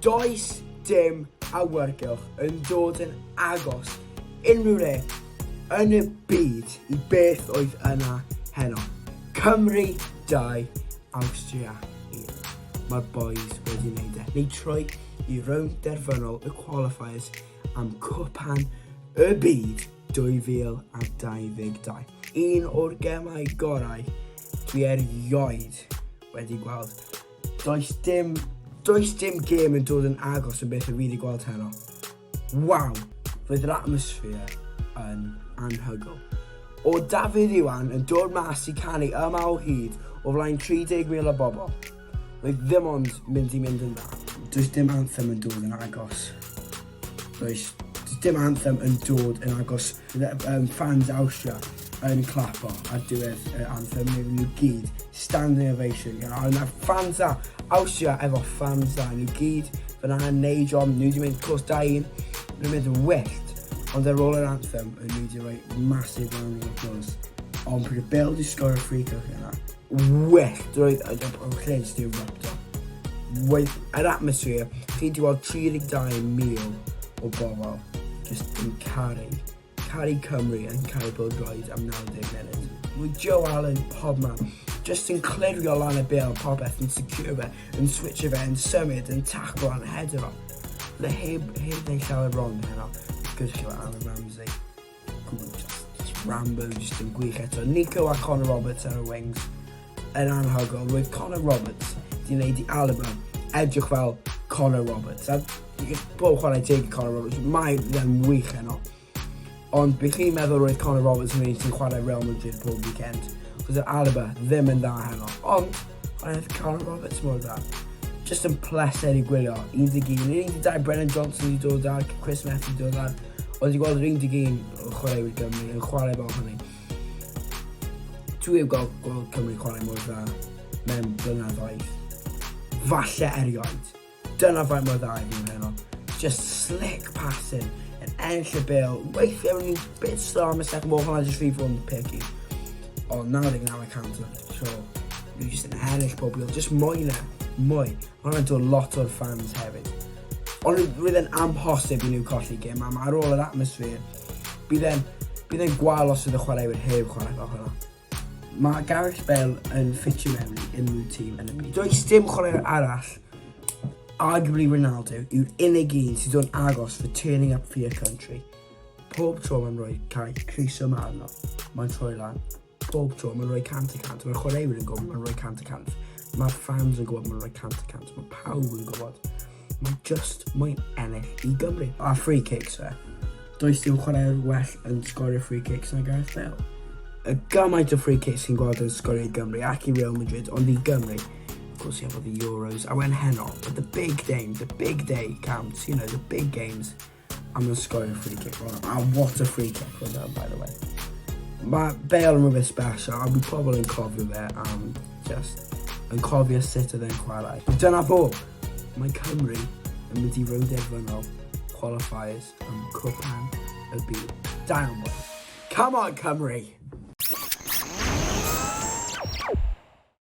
Does dim awyrgylch yn dod yn agos unrhyw le yn y byd I beth oedd yna heno. Cymru 2, Awstria 1. Mae'r boys wedi wneud e. Neu troi I rownd derfynol y qualifiers am cwpan y byd 2022. Un o'r gemau gorau dwi erioed wedi gweld. Does dim gêm yn dod yn agos yn beth y fi wedi gweld heno. Waw, roedd yr atmosphere yn anhygoel. O Dafydd Iwan yn dod mas I canu yma o hyd o flaen 30,000 o bobl. Roedd ddim ond mynd I mynd yn dda. Does dim anthem yn dod yn agos. Does dim anthem yn dod yn agos. Fans Awstria yn clapo ar diwedd anthem nhw gyd. Standing ovation. Yna fans da. Awstria efo fans da. Nhw gyd fyna yn neud o'n nhw wedi mynd cwrs 2-1. Nhw'n mynd yn wyllt. Ond ar ôl yr anthem, nhw wedi rhoi massive round of applause. Ond pryd y Bale wedi sgor y free kick yna. Wyllt. Roedd y llyn sydd wedi erupto. Yr atmosphere, chi wedi gweld 32,000 o bobl just yn caru Cymru yn caru pêl-droed am 90 munud. Mae Joe Allen pob man just yn clirio lan y Bale popeth yn secure fe, yn switcho fe, yn symud, yn taclo yn header o. Le heb neu llawer wrong heno. Good show Alan Ramsey. Just Rambo just yn gwych eto. Nico a Conor Roberts ar y wings yn anhygoel. Roedd Conor Roberts di wneud I Alaba edrych fel Conor Roberts. A bob chwarae teg I Conor Roberts, mae fe'n wych heno. Ond bych chi'n meddwl roedd Conor Roberts yn mynd sy'n chwarae Real Madrid pob weekend. Cos yr Alaba ddim yn dda heno. Ond, oedd Conor Roberts mor dda. Just yn pleser I gwylio. 1-2. Brennan Johnson wedi dod ar, Chris Methu wedi dod ar. Ond I gweld yr 1-2 chwaraewyr Gymru yn chwarae fel hynny. Dwi heb gweld Cymru chwarae mor dda mewn blynyddoedd. Falle erioed. Dyna faint mor dda I fi heno. Just slick passing. Yn enll y Bale. Weithio yn ni'n bit slow am y second ball. Hwna just fi fod yn picky. O 99% so ni just yn ennill pobl. Just mwy na. Mwy. Hwna'n dod lot o'r fans hefyd. Ond bydd yn amhosib I nhw colli gêm am ar ôl yr atmosphere. Bydd e'n gwael os ydy chwaraewyr heb chwarae fel hwnna. Mae Gareth Bale yn ffitio mewn I unrhyw tîm yn y byd. Does dim chwaraewyr arall, arguably Ronaldo, yw'r unig un sydd o'n agos for turning up for your country. Pob tro mae'n rhoi criso yma arno, mae'n troi lan. Pob tro mae'n rhoi 100%. Mae'r chwaraewyr yn gwybod mae'n rhoi 100%. Mae'r fans yn gwybod mae'n rhoi 100%. Mae pawb yn gwybod. Mae just mwyn ennill I Gymru. A free kicks fe. Does dim chwaraewyr well yn sgorio free kicks na Gareth Bale. Y gymaint o free kicks sy'n gweld yn sgorio I Gymru ac I Real Madrid, ond I Gymru, of course you have the Euros, a wen heno, but the big game, the big day counts, you know, the big games, I'm going to sgorio free kick. And what a free kick was that, by the way. Mae Bale yn rhywbeth special, a bydd pobl yn cofio fe am just yn cofio sut oedd e'n chwarae. Dyna fo, mae Cymru yn mynd I rownd derfynol qualifiers am cwpan y byd. Da iawn. Come on, Cymru!